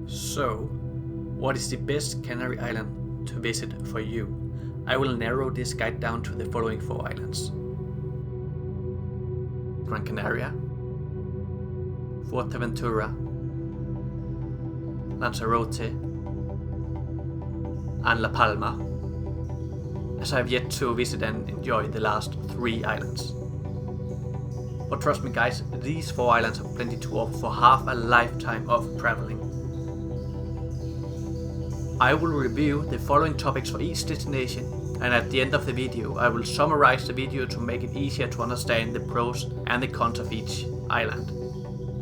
So, what is the best Canary Island to visit for you? I will narrow this guide down to the following 4 islands: Gran Canaria, Fuerteventura, Lanzarote, and La Palma, as I have yet to visit and enjoy the last 3 islands. But trust me guys, these 4 islands have plenty to offer for half a lifetime of traveling. I will review the following topics for each destination, and at the end of the video I will summarize the video to make it easier to understand the pros and the cons of each island.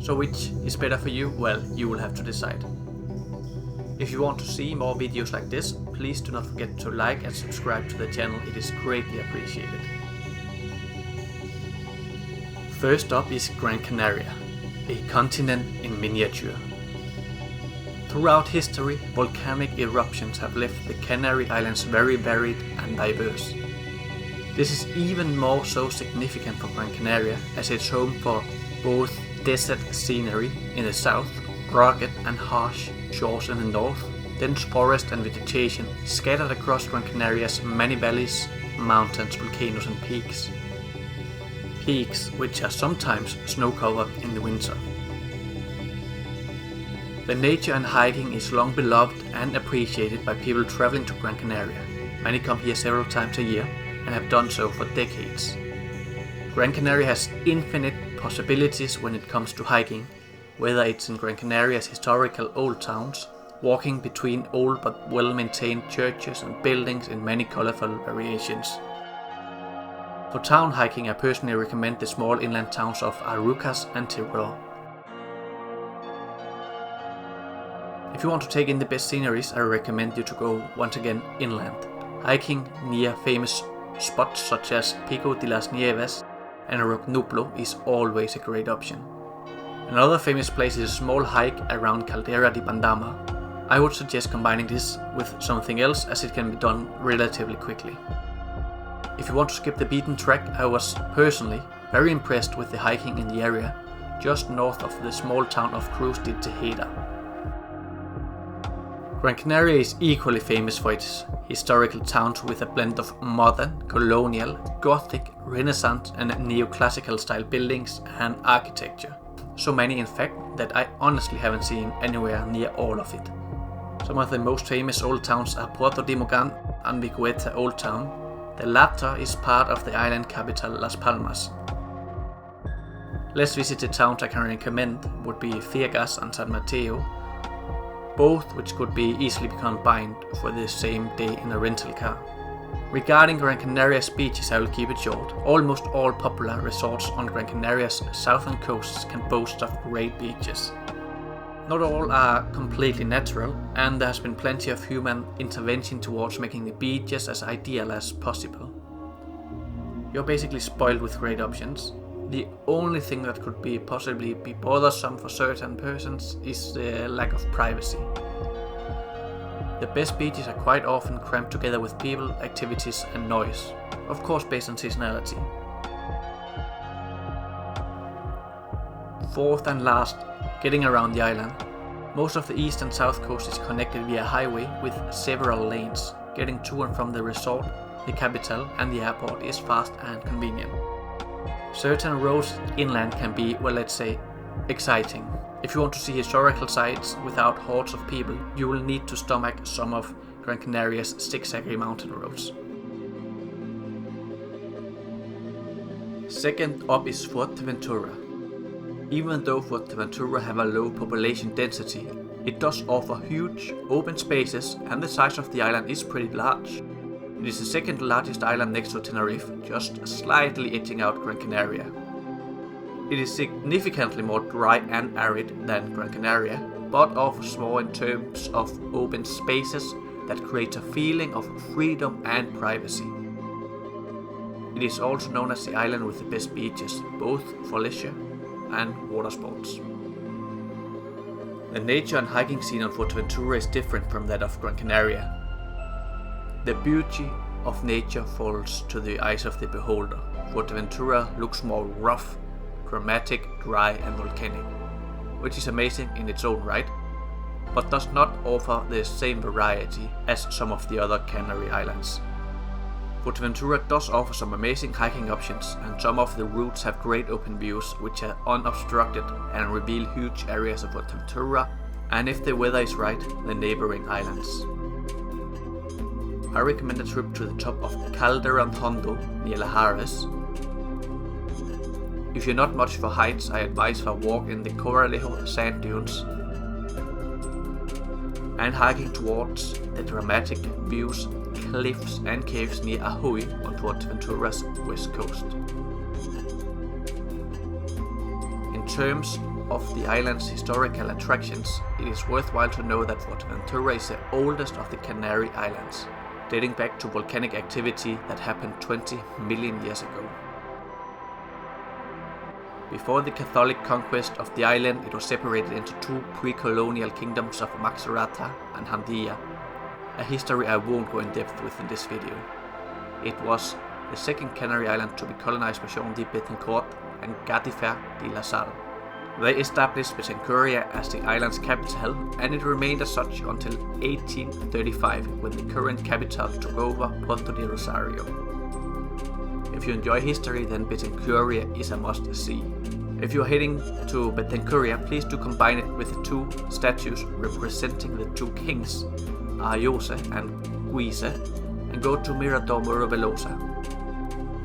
So which is better for you? Well, you will have to decide. If you want to see more videos like this, please do not forget to like and subscribe to the channel, it is greatly appreciated. First up is Gran Canaria, a continent in miniature. Throughout history, volcanic eruptions have left the Canary Islands very varied and diverse. This is even more so significant for Gran Canaria, as it's home for both desert scenery in the south, rugged and harsh shores in the north, dense forest and vegetation scattered across Gran Canaria's many valleys, mountains, volcanoes and peaks. Peaks which are sometimes snow-covered in the winter. The nature and hiking is long beloved and appreciated by people traveling to Gran Canaria. Many come here several times a year and have done so for decades. Gran Canaria has infinite possibilities when it comes to hiking, whether it's in Gran Canaria's historical old towns, walking between old but well-maintained churches and buildings in many colorful variations. For town hiking, I personally recommend the small inland towns of Roque and Tirol. If you want to take in the best sceneries, I recommend you to go once again inland. Hiking near famous spots such as Pico de las Nieves and Roque is always a great option. Another famous place is a small hike around Caldera de Bandama. I would suggest combining this with something else, as it can be done relatively quickly. If you want to skip the beaten track, I was personally very impressed with the hiking in the area just north of the small town of Cruz de Tejeda. Gran Canaria is equally famous for its historical towns with a blend of modern, colonial, Gothic, Renaissance and neoclassical style buildings and architecture. So many in fact that I honestly haven't seen anywhere near all of it. Some of the most famous old towns are Puerto de Mogan and Vicueta Old Town. The latter is part of the island capital Las Palmas. Less visited towns I can recommend would be Viegas and San Mateo, both which could be easily combined for the same day in a rental car. Regarding Gran Canaria's beaches, I will keep it short. Almost all popular resorts on Gran Canaria's southern coasts can boast of great beaches. Not all are completely natural, and there has been plenty of human intervention towards making the beaches as ideal as possible. You're basically spoiled with great options. The only thing that could possibly be bothersome for certain persons is the lack of privacy. The best beaches are quite often crammed together with people, activities and noise, of course based on seasonality. Fourth and last, getting around the island. Most of the east and south coast is connected via highway with several lanes. Getting to and from the resort, the capital and the airport is fast and convenient. Certain roads inland can be, well, let's say, exciting. If you want to see historical sites without hordes of people, you will need to stomach some of Gran Canaria's zigzaggy mountain roads. Second up is Fuerteventura. Even though Fuerteventura have a low population density, it does offer huge open spaces and the size of the island is pretty large. It is the second largest island next to Tenerife, just slightly edging out Gran Canaria. It is significantly more dry and arid than Gran Canaria, but offers more in terms of open spaces that create a feeling of freedom and privacy. It is also known as the island with the best beaches, both for leisure and water sports. The nature and hiking scene on Fuerteventura is different from that of Gran Canaria. The beauty of nature falls to the eyes of the beholder. Fuerteventura looks more rough, dramatic, dry and volcanic, which is amazing in its own right, but does not offer the same variety as some of the other Canary Islands. Fuerteventura does offer some amazing hiking options, and some of the routes have great open views which are unobstructed and reveal huge areas of Fuerteventura, and if the weather is right, the neighboring islands. I recommend a trip to the top of Calderon Hondo near Lahares. If you're not much for heights, I advise for a walk in the Coralejo sand dunes and hiking towards the dramatic views, cliffs and caves near Ahoy on Fuerteventura's west coast. In terms of the island's historical attractions, it is worthwhile to know that Fuerteventura is the oldest of the Canary Islands, dating back to volcanic activity that happened 20 million years ago. Before the Catholic conquest of the island, it was separated into two pre-colonial kingdoms of Macerata and Handia, a history I won't go in depth with in this video. It was the second Canary Island to be colonized by Jean de Betancourt and Gadifer de la Salle. They established Betancuria as the island's capital, and it remained as such until 1835, when the current capital took over Puerto de Rosario. If you enjoy history, then Betancuria is a must-see. If you are heading to Betancuria, please do combine it with the two statues representing the two kings, Ayose and Guise, and go to Mirador Muro Velosa.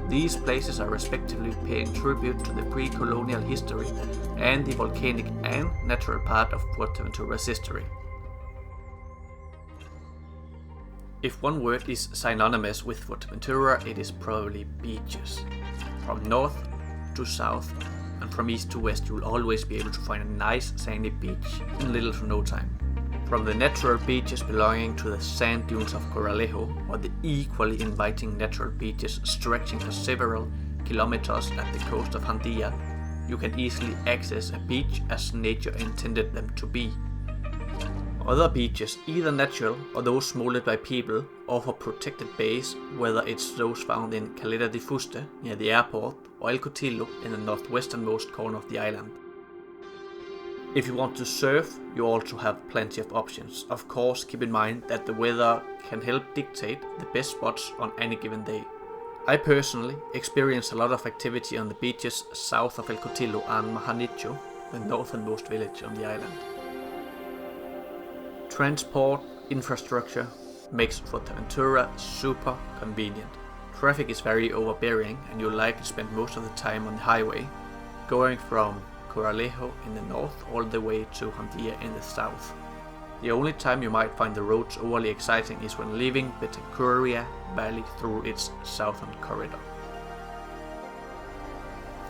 These places are respectively paying tribute to the pre-colonial history and the volcanic and natural part of Fuerteventura's history. If one word is synonymous with Fuerteventura, it is probably beaches. From north to south and from east to west, you will always be able to find a nice sandy beach in little to no time. From the natural beaches belonging to the Sand Dunes of Coralejo, or the equally inviting natural beaches stretching for several kilometers at the coast of Handia, you can easily access a beach as nature intended them to be. Other beaches, either natural or those molded by people, offer protected bays, whether it's those found in Caleta de Fuste near the airport or El Cotillo in the northwesternmost corner of the island. If you want to surf, you also have plenty of options. Of course, keep in mind that the weather can help dictate the best spots on any given day. I personally experienced a lot of activity on the beaches south of El Cotillo and Muchacho, the northernmost village on the island. Transport infrastructure makes Fuerteventura super convenient. Traffic is very overbearing, and you'll likely spend most of the time on the highway, going from Coralejo in the north all the way to Handia in the south. The only time you might find the roads overly exciting is when leaving Betancuria Valley through its southern corridor.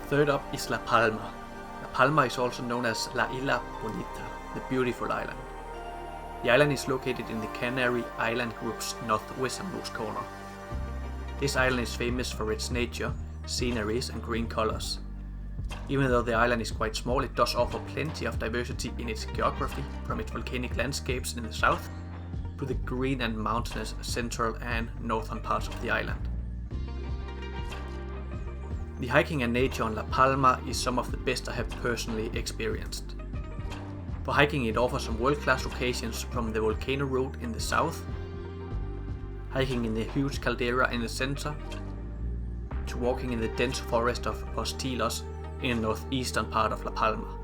Third up is La Palma. La Palma is also known as La Isla Bonita, the beautiful island. The island is located in the Canary Island group's northwesternmost corner. This island is famous for its nature, sceneries and green colors. Even though the island is quite small, it does offer plenty of diversity in its geography, from its volcanic landscapes in the south to the green and mountainous central and northern parts of the island. The hiking and nature on La Palma is some of the best I have personally experienced. For hiking, it offers some world-class locations, from the volcano route in the south, hiking in the huge caldera in the center, to walking in the dense forest of Hostilos in the northeastern part of La Palma.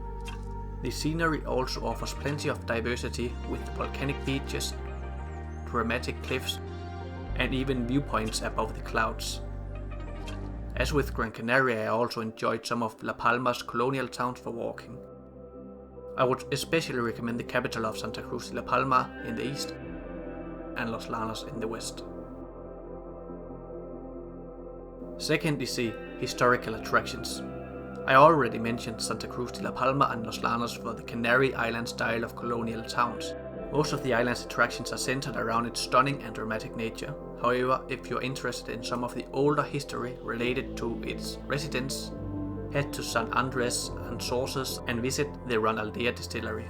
The scenery also offers plenty of diversity, with volcanic beaches, dramatic cliffs, and even viewpoints above the clouds. As with Gran Canaria, I also enjoyed some of La Palma's colonial towns for walking. I would especially recommend the capital of Santa Cruz de La Palma in the east and Los Llanos in the west. Second is the historical attractions. I already mentioned Santa Cruz de La Palma and Los Llanos for the Canary Island style of colonial towns. Most of the island's attractions are centered around its stunning and dramatic nature. However, if you're interested in some of the older history related to its residents, head to San Andres and Sources and visit the Ronaldea distillery.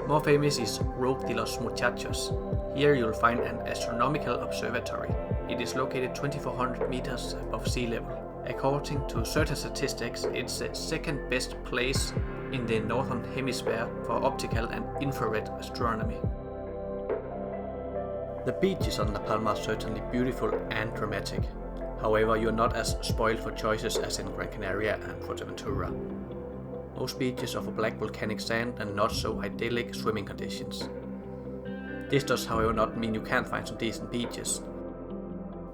More famous is Roque de los Muchachos. Here you'll find an astronomical observatory. It is located 2400 meters above sea level. According to certain statistics, it's the second best place in the northern hemisphere for optical and infrared astronomy. The beaches on La Palma are certainly beautiful and dramatic. However, you're not as spoiled for choices as in Gran Canaria and Fuerteventura. Most beaches offer black volcanic sand and not so idyllic swimming conditions. This does however not mean you can't find some decent beaches.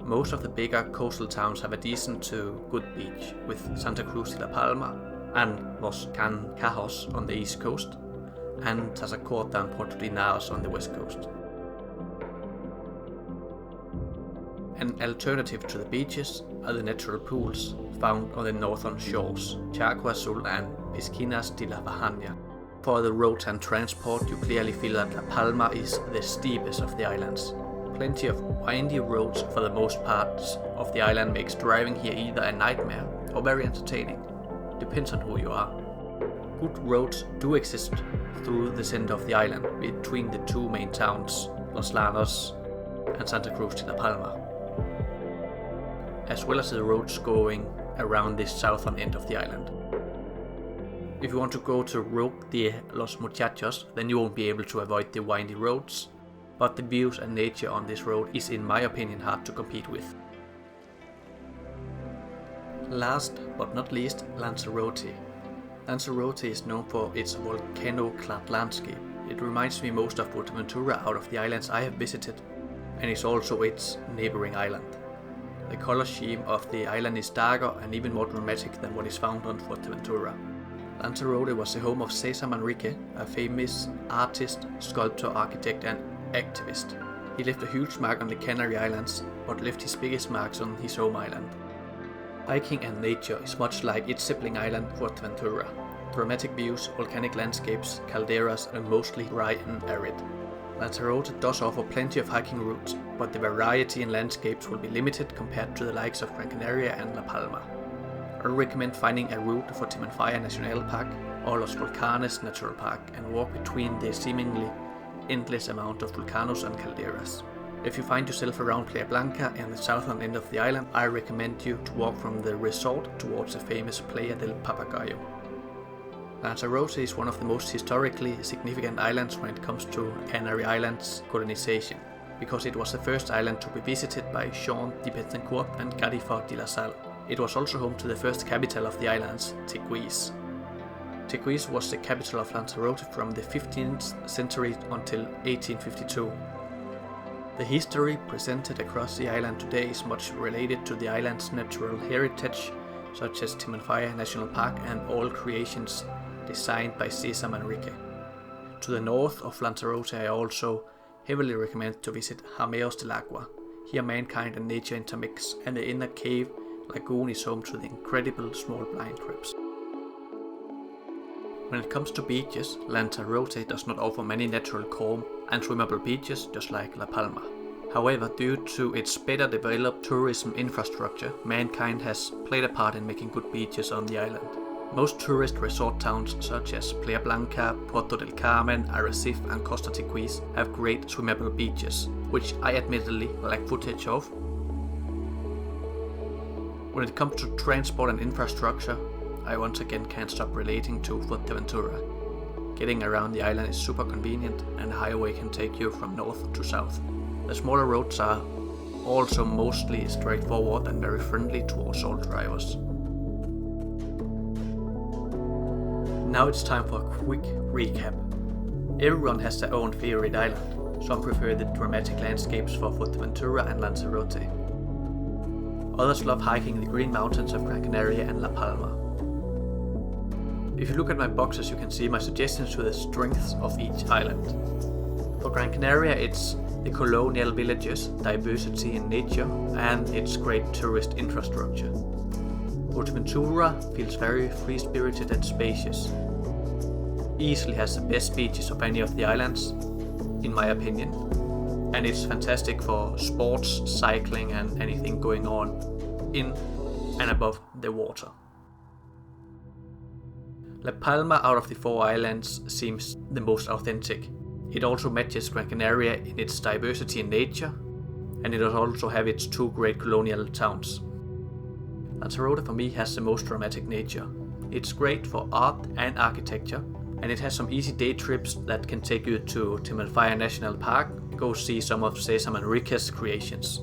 Most of the bigger coastal towns have a decent to good beach, with Santa Cruz de la Palma and Los Muchachos on the east coast, and Tazacorte and Puerto de Naos on the west coast. An alternative to the beaches are the natural pools found on the northern shores, Charco Azul and Piscinas de la Bahania. For the roads and transport, you clearly feel that La Palma is the steepest of the islands. Plenty of windy roads for the most parts of the island makes driving here either a nightmare or very entertaining. Depends on who you are. Good roads do exist through the center of the island between the two main towns, Los Llanos and Santa Cruz de la Palma, as well as the roads going around the southern end of the island. If you want to go to Roque de los Muchachos, then you won't be able to avoid the windy roads, but the views and nature on this road is in my opinion hard to compete with. Last but not least, Lanzarote. Lanzarote is known for its volcano-clad landscape. It reminds me most of Fuerteventura out of the islands I have visited, and is also its neighboring island. The color scheme of the island is darker and even more dramatic than what is found on Fuerteventura. Lanzarote was the home of Cesar Manrique, a famous artist, sculptor, architect and activist. He left a huge mark on the Canary Islands, but left his biggest marks on his home island. Hiking and nature is much like its sibling island Fuerteventura. Dramatic views, volcanic landscapes, calderas and mostly dry and arid. Lanzarote does offer plenty of hiking routes, but the variety in landscapes will be limited compared to the likes of Gran Canaria and La Palma. I recommend finding a route for Timanfaya National Park or Los Volcanes Natural Park and walk between the seemingly endless amount of volcanoes and calderas. If you find yourself around Playa Blanca and the southern end of the island, I recommend you to walk from the resort towards the famous Playa del Papagayo. Lanzarote is one of the most historically significant islands when it comes to Canary Island's colonization, because it was the first island to be visited by Jean de Betancourt and Gadifer de la Salle. It was also home to the first capital of the islands, Teguise. Teguise was the capital of Lanzarote from the 15th century until 1852. The history presented across the island today is much related to the island's natural heritage, such as Timanfaya National Park and all creations designed by Cesar Manrique. To the north of Lanzarote, I also heavily recommend to visit Jameos del Agua. Here mankind and nature intermix, and the inner cave lagoon is home to the incredible small blind crabs. When it comes to beaches, Lanzarote does not offer many natural calm and swimmable beaches just like La Palma. However, due to its better developed tourism infrastructure, mankind has played a part in making good beaches on the island. Most tourist resort towns such as Playa Blanca, Puerto del Carmen, Arrecife and Costa Teguise have great swimmable beaches, which I admittedly lack footage of. When it comes to transport and infrastructure, I once again can't stop relating to Fuerteventura. Getting around the island is super convenient and a highway can take you from north to south. The smaller roads are also mostly straightforward and very friendly towards all drivers. Now it's time for a quick recap. Everyone has their own favorite island. Some prefer the dramatic landscapes for Fuerteventura and Lanzarote. Others love hiking the green mountains of Gran Canaria and La Palma. If you look at my boxes, you can see my suggestions to the strengths of each island. For Gran Canaria, it's the colonial villages, diversity in nature, and its great tourist infrastructure. Fuerteventura feels very free-spirited and spacious. Easily has the best beaches of any of the islands, in my opinion, and it's fantastic for sports, cycling and anything going on in and above the water. La Palma out of the four islands seems the most authentic. It also matches Gran Canaria in its diversity in nature, and it does also have its two great colonial towns. Lanzarote for me has the most dramatic nature. It's great for art and architecture, and it has some easy day trips that can take you to Timanfaya National Park and go see some of Cesar Manrique's creations.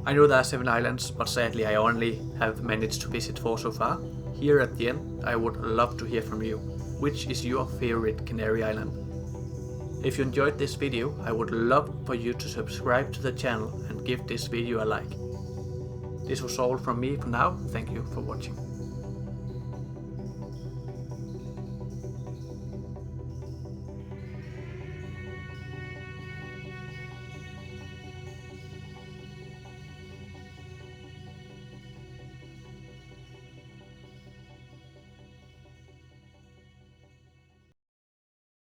I know there are 7 islands, but sadly I only have managed to visit 4 so far. Here at the end, I would love to hear from you. Which is your favorite Canary Island? If you enjoyed this video, I would love for you to subscribe to the channel and give this video a like. This was all from me for now. Thank you for watching.